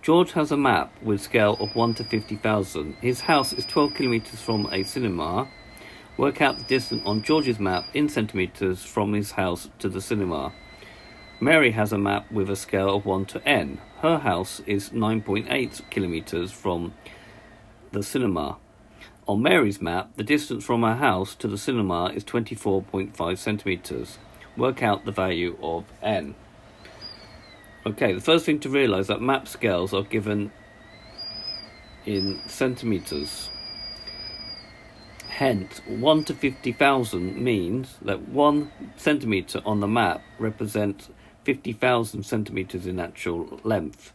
George has a map with scale of 1 to 50,000. His house is 12 kilometers from a cinema. Work out the distance on George's map in centimeters from his house to the cinema. Mary has a map with a scale of 1 to n. Her house is 9.8 kilometers from the cinema. On Mary's map, the distance from her house to the cinema is 24.5 centimeters. Work out the value of n. Okay, the first thing to realise that map scales are given in centimetres. Hence, 1 to 50,000 means that 1 centimetre on the map represents 50,000 centimetres in actual length.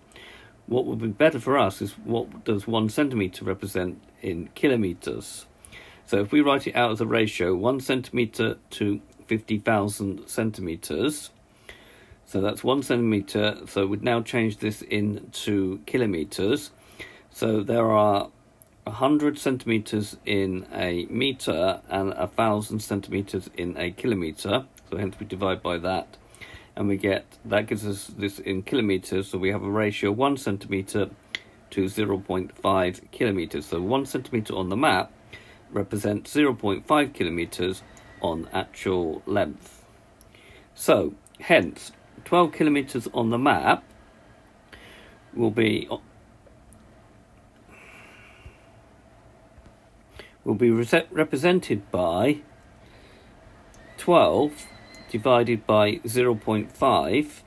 What would be better for us is what does 1 centimetre represent in kilometres. So if we write it out as a ratio, 1 centimetre to 50,000 centimetres, so that's 1 centimetre, so we'd now change this into kilometres. So there are 100 centimetres in a metre and 1,000 centimetres in a kilometre. So hence we divide by that. And we get, that gives us this in kilometres, so we have a ratio 1 centimetre to 0.5 kilometres. So 1 centimetre on the map represents 0.5 kilometres on actual length. So, hence, 12 kilometres on the map will be represented by 12 divided by 0.5,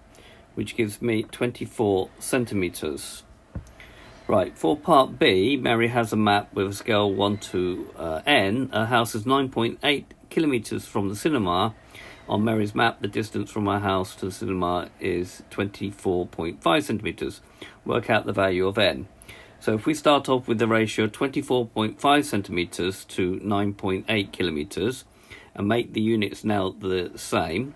which gives me 24 centimetres. Right, for part B, Mary has a map with a scale 1 to n. Her house is 9.8 kilometres from the cinema. On Mary's map, the distance from her house to the cinema is 24.5 centimetres. Work out the value of n. So if we start off with the ratio 24.5 centimetres to 9.8 kilometres and make the units now the same,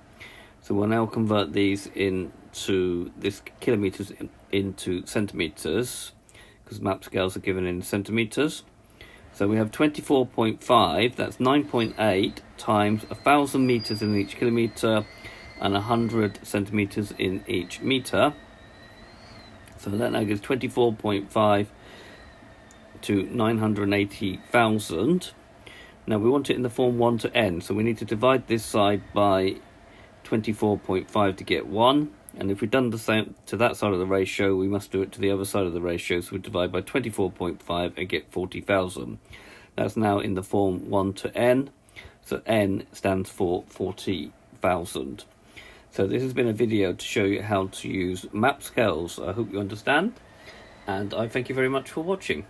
so we'll now convert these into this kilometres into centimetres, because map scales are given in centimetres. So we have 24.5, that's 9.8 times 1,000 metres in each kilometre and 100 centimetres in each metre. So that now gives 24.5 to 980,000. Now we want it in the form 1 to n, so we need to divide this side by 24.5 to get 1. And if we've done the same to that side of the ratio, we must do it to the other side of the ratio. So we divide by 24.5 and get 40,000. That's now in the form 1 to n. So n stands for 40,000. So this has been a video to show you how to use map scales. I hope you understand. And I thank you very much for watching.